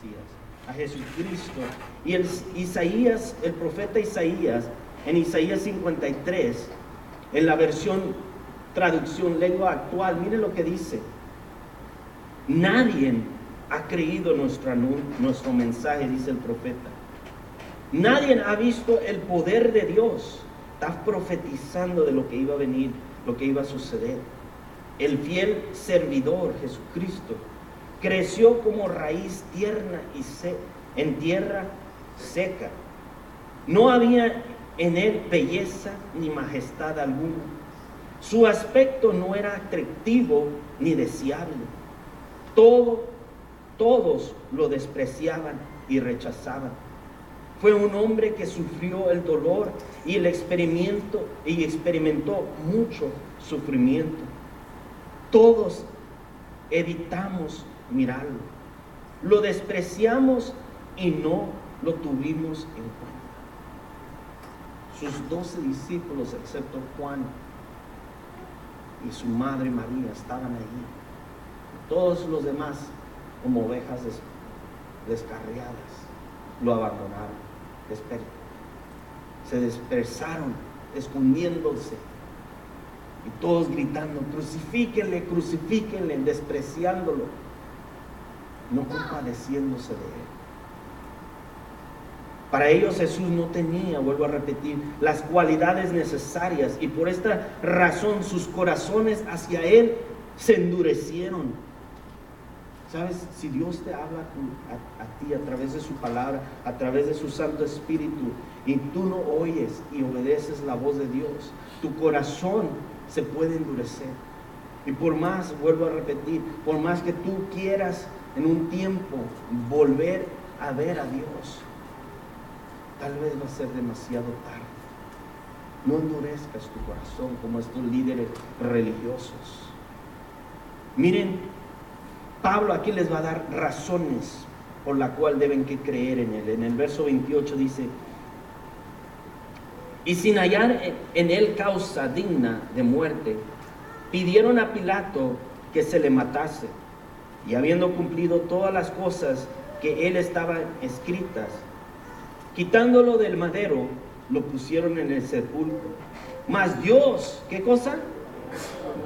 Mesías, a Jesucristo. Y el profeta Isaías, en Isaías 53, en la traducción lengua actual, mire lo que dice: nadie ha creído nuestro mensaje, dice el profeta. Nadie ha visto el poder de Dios. Está profetizando de lo que iba a venir, lo que iba a suceder. El fiel servidor, Jesucristo, creció como raíz tierna en tierra seca. No había en él belleza ni majestad alguna. Su aspecto no era atractivo ni deseable. Todos lo despreciaban y rechazaban. Fue un hombre que sufrió el dolor y experimentó mucho sufrimiento. Todos evitamos mirarlo. Lo despreciamos y no lo tuvimos en cuenta. Sus 12 discípulos, excepto Juan y su madre María, estaban allí. Todos los demás, como ovejas descarriadas, lo abandonaron. Se dispersaron, escondiéndose, y todos gritando: crucifíquenle, crucifíquenle, despreciándolo, no compadeciéndose de él. Para ellos Jesús no tenía, vuelvo a repetir, las cualidades necesarias, y por esta razón sus corazones hacia él se endurecieron. ¿Sabes? Si Dios te habla a ti a través de su palabra, a través de su Santo Espíritu, y tú no oyes y obedeces la voz de Dios, tu corazón se puede endurecer. Y por más, vuelvo a repetir, por más que tú quieras en un tiempo volver a ver a Dios, tal vez va a ser demasiado tarde. No endurezcas tu corazón como estos líderes religiosos. Miren, Pablo aquí les va a dar razones por la cual deben que creer en él. En el verso 28 dice: y sin hallar en él causa digna de muerte, pidieron a Pilato que se le matase. Y habiendo cumplido todas las cosas que él estaban escritas, quitándolo del madero, lo pusieron en el sepulcro. Mas Dios, ¿qué cosa?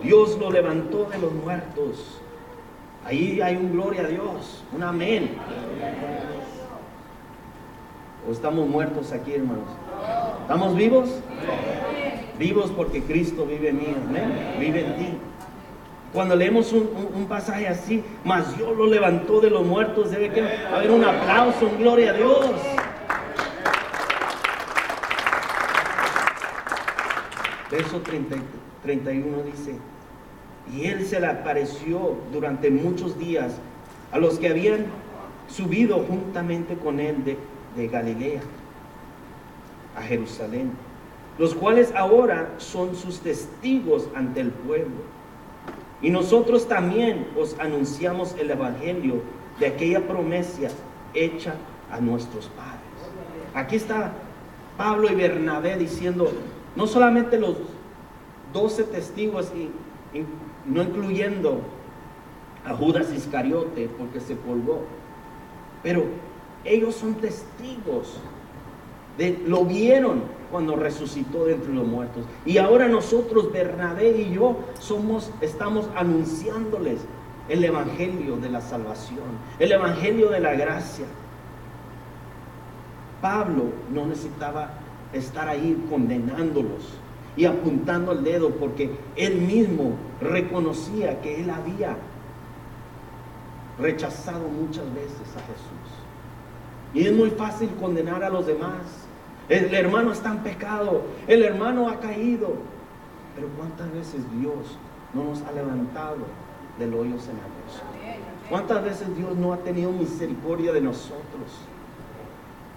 Dios lo levantó de los muertos. Ahí hay un gloria a Dios, un amén. ¿O estamos muertos aquí, hermanos? ¿Estamos vivos? Vivos porque Cristo vive en mí, amén. Vive en ti. Cuando leemos un pasaje así: mas Dios lo levantó de los muertos, debe que haber un aplauso, un gloria a Dios. Verso 31 dice: y él se le apareció durante muchos días a los que habían subido juntamente con él de Galilea a Jerusalén, los cuales ahora son sus testigos ante el pueblo. Y nosotros también os anunciamos el evangelio de aquella promesa hecha a nuestros padres. Aquí está Pablo y Bernabé diciendo, no solamente los 12 testigos, no incluyendo a Judas Iscariote porque se colgó, pero ellos son testigos lo vieron cuando resucitó de entre los muertos. Y ahora nosotros, Bernabé y yo, estamos anunciándoles el evangelio de la salvación, el evangelio de la gracia. Pablo no necesitaba estar ahí condenándolos y apuntando el dedo, porque él mismo reconocía que él había rechazado muchas veces a Jesús. Y es muy fácil condenar a los demás. El hermano está en pecado, el hermano ha caído. Pero ¿cuántas veces Dios no nos ha levantado del hoyo cenagoso? ¿Cuántas veces Dios no ha tenido misericordia de nosotros?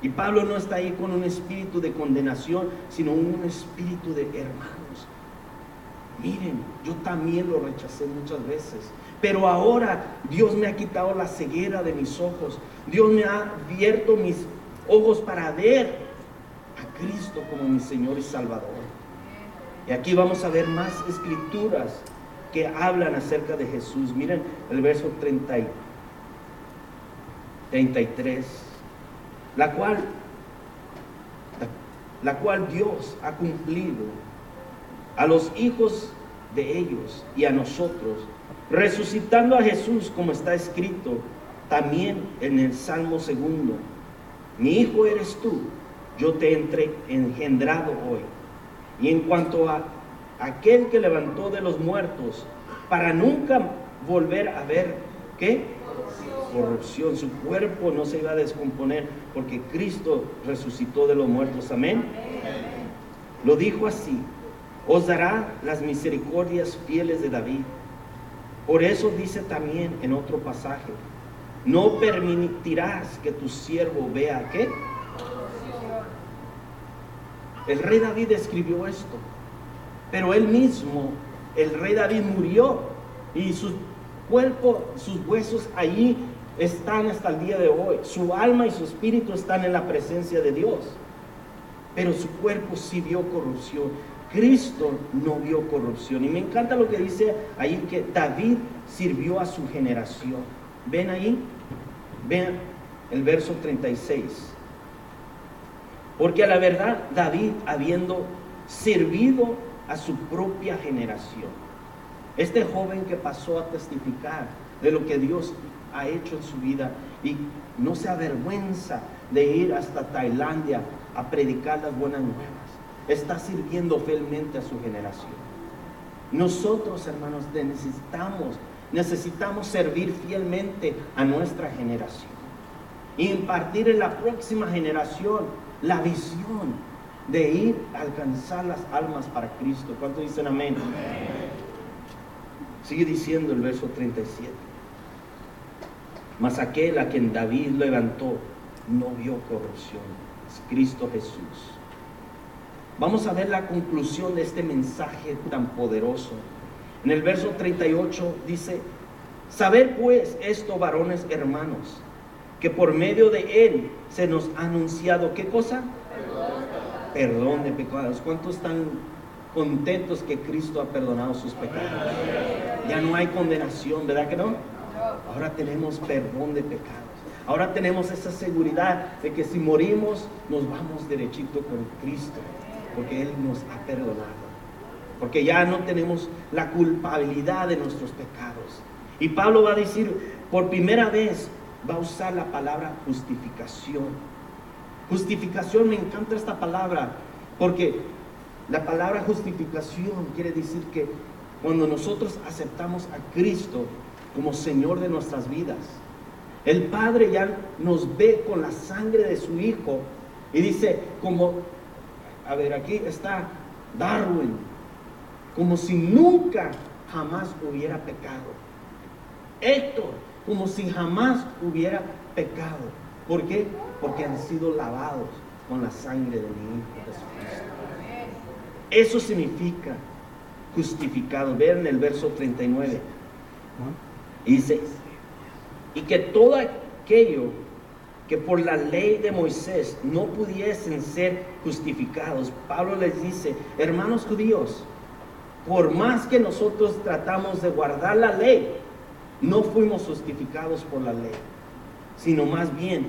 Y Pablo no está ahí con un espíritu de condenación, sino un espíritu de hermanos. Miren, yo también lo rechacé muchas veces, pero ahora Dios me ha quitado la ceguera de mis ojos. Dios me ha abierto mis ojos para ver a Cristo como mi Señor y Salvador. Y aquí vamos a ver más escrituras que hablan acerca de Jesús. Miren el verso 33, la cual Dios ha cumplido a los hijos de ellos y a nosotros, resucitando a Jesús, como está escrito también en el Salmo 2: mi hijo eres tú, yo te he engendrado hoy. Y en cuanto a aquel que levantó de los muertos, para nunca volver a ver, ¿qué? Corrupción. Su cuerpo no se iba a descomponer porque Cristo resucitó de los muertos. Amén. Lo dijo así: os dará las misericordias fieles de David. Por eso dice también en otro pasaje: no permitirás que tu siervo vea, ¿qué? El rey David escribió esto, pero él mismo, el rey David, murió y su cuerpo, sus huesos allí están hasta el día de hoy. Su alma y su espíritu están en la presencia de Dios, pero su cuerpo sí vio corrupción. Cristo no vio corrupción. Y me encanta lo que dice ahí, que David sirvió a su generación. ¿Ven ahí? Ven el verso 36. Porque a la verdad David, habiendo servido a su propia generación, este joven que pasó a testificar de lo que Dios ha hecho en su vida y no se avergüenza de ir hasta Tailandia a predicar las buenas nuevas, está sirviendo fielmente a su generación. Nosotros, hermanos, necesitamos servir fielmente a nuestra generación y impartir en la próxima generación la visión de ir a alcanzar las almas para Cristo. ¿Cuántos dicen amén? Sigue diciendo el verso 37. Mas aquel a quien David levantó no vio corrupción, es Cristo Jesús. Vamos a ver la conclusión de este mensaje tan poderoso. En el verso 38 dice: saber pues esto, varones hermanos, que por medio de él se nos ha anunciado, ¿qué cosa? Perdón de pecados. ¿Cuántos están contentos que Cristo ha perdonado sus pecados? Ya no hay condenación, ¿verdad que no? Ahora tenemos perdón de pecados. Ahora tenemos esa seguridad de que si morimos, nos vamos derechito con Cristo, porque Él nos ha perdonado. Porque ya no tenemos la culpabilidad de nuestros pecados. Y Pablo va a decir, por primera vez, va a usar la palabra justificación. Justificación, me encanta esta palabra, porque la palabra justificación quiere decir que cuando nosotros aceptamos a Cristo como Señor de nuestras vidas, el Padre ya nos ve con la sangre de su Hijo y dice, como, a ver, aquí está Darwin, como si nunca jamás hubiera pecado. Héctor, como si jamás hubiera pecado. ¿Por qué? Porque han sido lavados con la sangre de mi Hijo Jesucristo. Eso significa justificado. Vean el verso 39. Dice, y que todo aquello que por la ley de Moisés no pudiesen ser justificados. Pablo les dice, hermanos judíos, por más que nosotros tratamos de guardar la ley, no fuimos justificados por la ley, sino más bien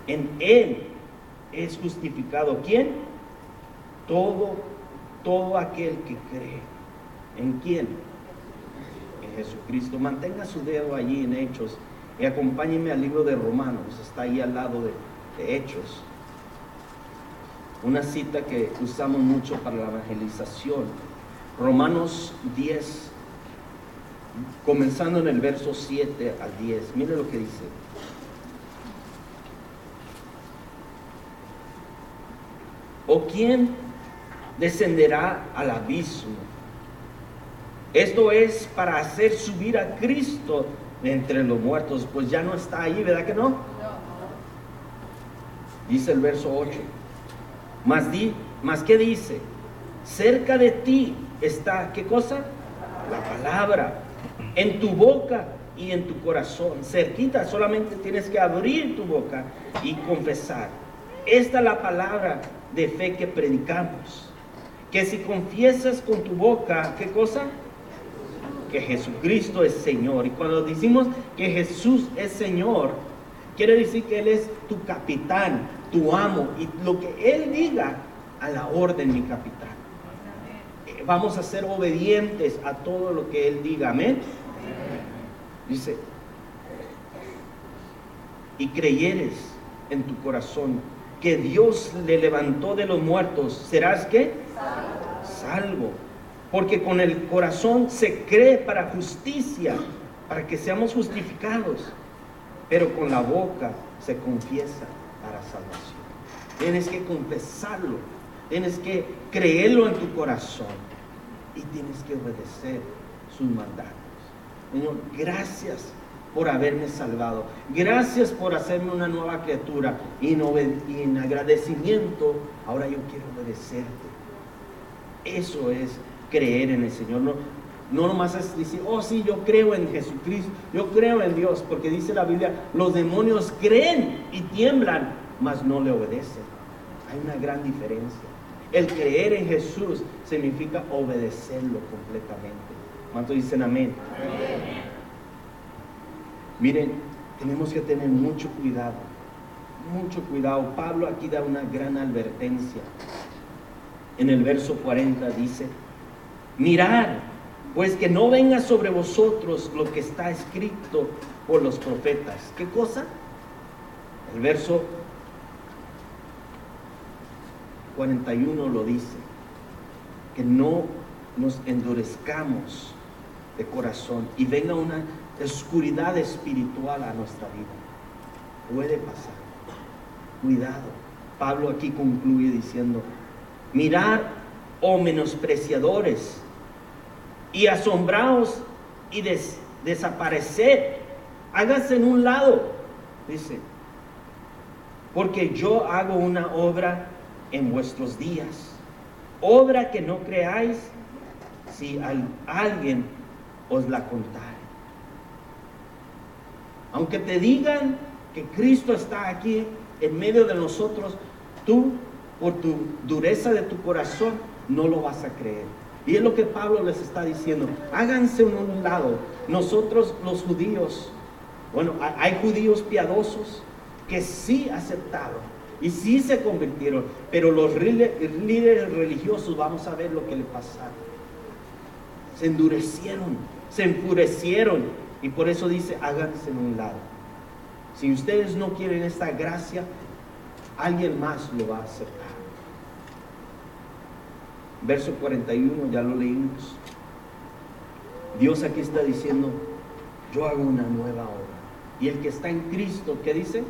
en Él es justificado. ¿Quién? Todo aquel que cree. ¿En quién? En Jesucristo. Mantenga su dedo allí en Hechos y acompáñenme al libro de Romanos. Está ahí al lado de Hechos. Una cita que usamos mucho para la evangelización. Romanos 10, comenzando en el verso 7 al 10. Mire lo que dice. ¿O quién descenderá al abismo? Esto es para hacer subir a Cristo de entre los muertos. Pues ya no está ahí, ¿verdad que no? Dice el verso 8. Mas ¿qué dice? Cerca de ti está, ¿qué cosa? La palabra, en tu boca y en tu corazón. Cerquita, solamente tienes que abrir tu boca y confesar. Esta es la palabra de fe que predicamos, que si confiesas con tu boca, ¿qué cosa? Que Jesucristo es Señor. Y cuando decimos que Jesús es Señor, Quiere decir que Él es tu capitán, tu amo, y lo que Él diga, a la orden, mi capitán. Vamos a ser obedientes a todo lo que Él diga, amén. Dice, y creyeres en tu corazón que Dios le levantó de los muertos, serás ¿qué? Salvo. Porque con el corazón se cree para justicia, para que seamos justificados, pero con la boca se confiesa para salvación. Tienes que confesarlo, tienes que creerlo en tu corazón y tienes que obedecer sus mandatos. Señor, gracias por haberme salvado, gracias por hacerme una nueva criatura, y en agradecimiento ahora yo quiero obedecerte. Eso es creer en el Señor. No nomás es decir, oh sí, yo creo en Jesucristo, yo creo en Dios, porque dice la Biblia, los demonios creen y tiemblan, mas no le obedecen. Hay una gran diferencia. El creer en Jesús significa obedecerlo completamente. ¿Cuántos dicen amén? Amén. Miren, tenemos que tener mucho cuidado, mucho cuidado. Pablo aquí da una gran advertencia. En el verso 40 dice, mirad, pues que no venga sobre vosotros lo que está escrito por los profetas. ¿Qué cosa? El verso 41 lo dice, que no nos endurezcamos de corazón y venga una oscuridad espiritual a nuestra vida. Puede pasar. Cuidado. Pablo aquí concluye diciendo, mirad, oh menospreciadores, y asombraos y desapareced, háganse en un lado, dice, porque yo hago una obra en vuestros días, obra que no creáis si alguien os la contare. Aunque te digan que Cristo está aquí en medio de nosotros, tú por tu dureza de tu corazón no lo vas a creer. Y es lo que Pablo les está diciendo, háganse en un lado. Nosotros los judíos, bueno, hay judíos piadosos que sí aceptaron y sí se convirtieron, pero los líderes religiosos, vamos a ver lo que le pasaron. Se endurecieron, se enfurecieron, y por eso dice, háganse en un lado. Si ustedes no quieren esta gracia, alguien más lo va a aceptar. Verso 41, ya lo leímos. Dios aquí está diciendo, yo hago una nueva obra. Y el que está en Cristo, ¿qué dice?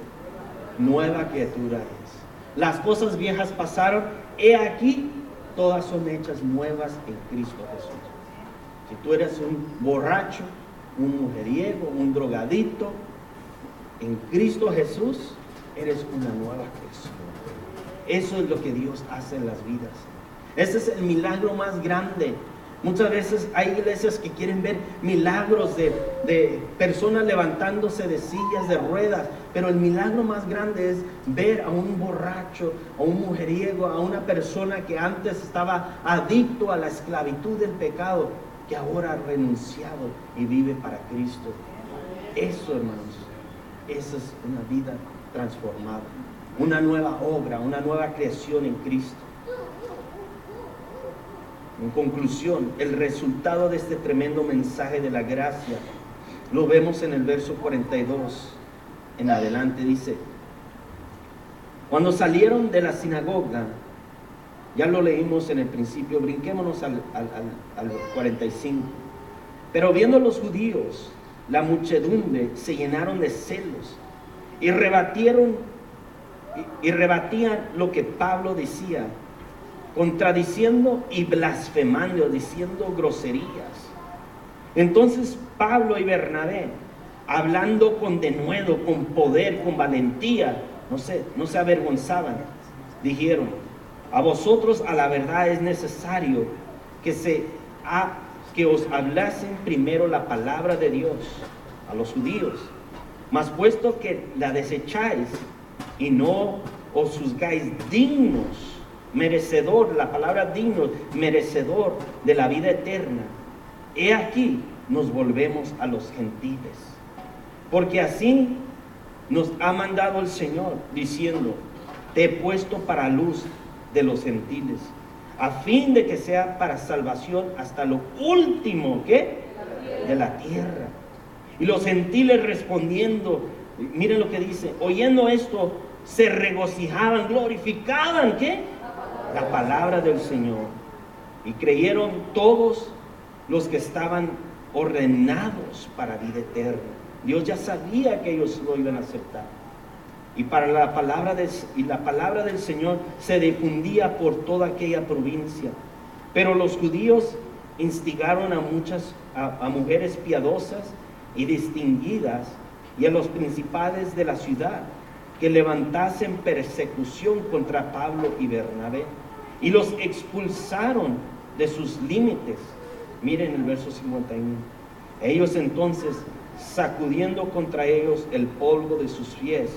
Nueva criatura es. Las cosas viejas pasaron, he aquí, todas son hechas nuevas en Cristo Jesús. Si tú eres un borracho, un mujeriego, un drogadito, en Cristo Jesús eres una nueva creación. Eso es lo que Dios hace en las vidas. Ese es el milagro más grande. Muchas veces hay iglesias que quieren ver milagros de personas levantándose de sillas de ruedas, pero el milagro más grande es ver a un borracho, a un mujeriego, a una persona que antes estaba adicto a la esclavitud del pecado, que ahora ha renunciado y vive para Cristo. Eso, hermanos, esa es una vida transformada, una nueva obra, una nueva creación en Cristo. En conclusión, el resultado de este tremendo mensaje de la gracia lo vemos en el verso 42 en adelante. Dice, cuando salieron de la sinagoga, ya lo leímos en el principio, brinquémonos al 45. Pero viendo los judíos, la muchedumbre se llenaron de celos y rebatían lo que Pablo decía, contradiciendo y blasfemando, diciendo groserías. Entonces Pablo y Bernabé, hablando con denuedo, con poder, con valentía, no se avergonzaban, dijeron, a vosotros a la verdad es necesario que os hablasen primero la palabra de Dios a los judíos, mas puesto que la desecháis y no os juzgáis dignos, merecedor, la palabra digno, merecedor de la vida eterna, he aquí nos volvemos a los gentiles, porque así nos ha mandado el Señor diciendo: te he puesto para luz de los gentiles, a fin de que sea para salvación hasta lo último, ¿qué? De la tierra. Y los gentiles respondiendo, miren lo que dice, oyendo esto, se regocijaban, glorificaban, ¿qué? La palabra del Señor. Y creyeron todos los que estaban ordenados para vida eterna. Dios ya sabía que ellos lo iban a aceptar. Y la palabra del Señor se difundía por toda aquella provincia. Pero los judíos instigaron a mujeres piadosas y distinguidas y a los principales de la ciudad que levantasen persecución contra Pablo y Bernabé, y los expulsaron de sus límites. Miren el verso 51. Ellos entonces, sacudiendo contra ellos el polvo de sus pies,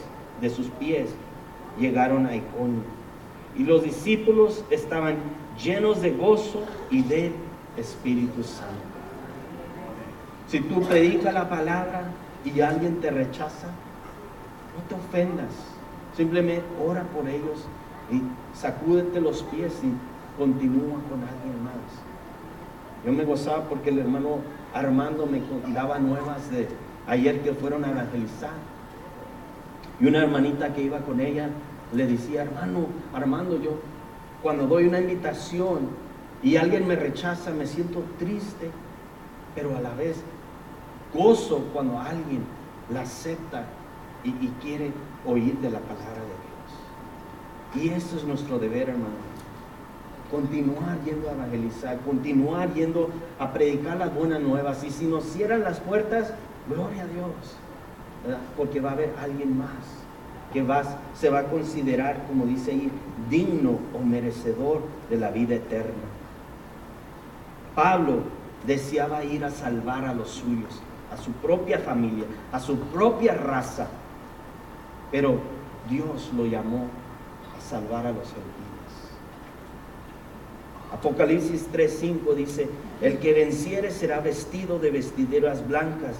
llegaron a Iconio. Y los discípulos estaban llenos de gozo y de Espíritu Santo. Si tú predicas la palabra y alguien te rechaza, no te ofendas. Simplemente ora por ellos y sacúdete los pies y continúa con alguien más. Yo me gozaba porque el hermano Armando me daba nuevas de ayer que fueron a evangelizar. Y una hermanita que iba con ella le decía: hermano Armando, yo cuando doy una invitación y alguien me rechaza, me siento triste, pero a la vez gozo cuando alguien la acepta y quiere oír de la palabra de Dios. Y eso es nuestro deber, hermano. Continuar yendo a evangelizar, continuar yendo a predicar las buenas nuevas. Y si nos cierran las puertas, gloria a Dios, ¿verdad? Porque va a haber alguien más que se va a considerar, como dice ahí, digno o merecedor de la vida eterna. Pablo deseaba ir a salvar a los suyos, a su propia familia, a su propia raza, pero Dios lo llamó a salvar a los gentiles. Apocalipsis 3:5 dice: el que venciere será vestido de vestiduras blancas,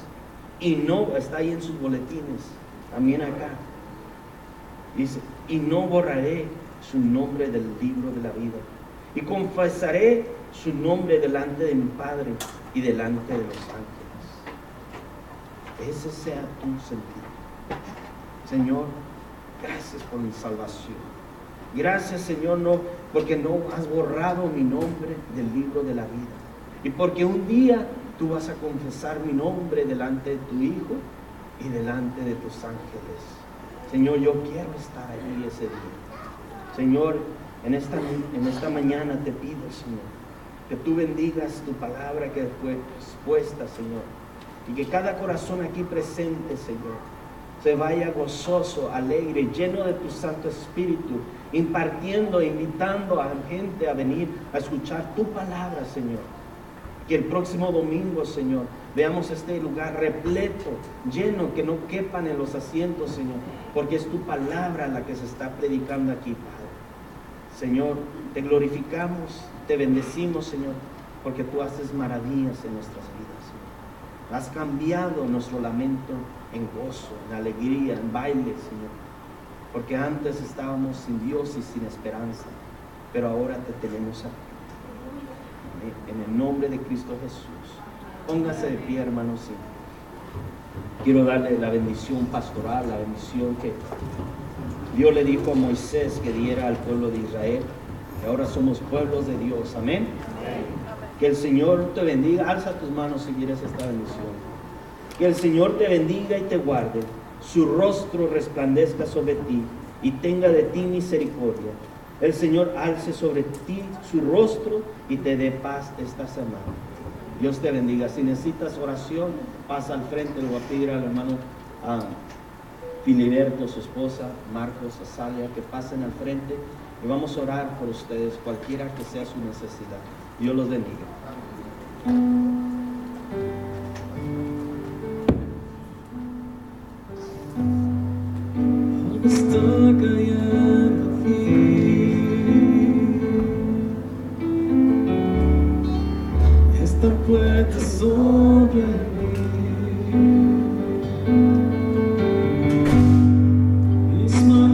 y no, está ahí en sus boletines, también acá, dice: y no borraré su nombre del libro de la vida, y confesaré su nombre delante de mi Padre y delante de los ángeles. Ese sea tu sentido. Señor, gracias por mi salvación. Gracias, Señor, porque no has borrado mi nombre del libro de la vida, y porque un día tú vas a confesar mi nombre delante de tu Hijo y delante de tus ángeles. Señor, yo quiero estar allí ese día. Señor, en esta mañana te pido, Señor, que tú bendigas tu palabra que fue expuesta, Señor, y que cada corazón aquí presente, Señor, se vaya gozoso, alegre, lleno de tu Santo Espíritu, impartiendo, invitando a la gente a venir a escuchar tu palabra, Señor. Que el próximo domingo, Señor, veamos este lugar repleto, lleno, que no quepan en los asientos, Señor, porque es tu palabra la que se está predicando aquí, Padre. Señor, te glorificamos, te bendecimos, Señor, porque tú haces maravillas en nuestras vidas, Señor. Has cambiado nuestro lamento en gozo, en alegría, en baile, Señor, porque antes estábamos sin Dios y sin esperanza, pero ahora te tenemos a ti. En el nombre de Cristo Jesús, póngase de pie, hermanos. Quiero darle la bendición pastoral, la bendición que Dios le dijo a Moisés que diera al pueblo de Israel, que ahora somos pueblos de Dios. Amén. Que el Señor te bendiga. Alza tus manos si quieres esta bendición. Que el Señor te bendiga y te guarde, su rostro resplandezca sobre ti y tenga de ti misericordia. El Señor alce sobre ti su rostro y te dé paz esta semana. Dios te bendiga. Si necesitas oración, pasa al frente. Le voy a pedir al hermano Filiberto, su esposa, Marcos, Azalia, que pasen al frente y vamos a orar por ustedes, cualquiera que sea su necesidad. Dios los bendiga. Está cayendo.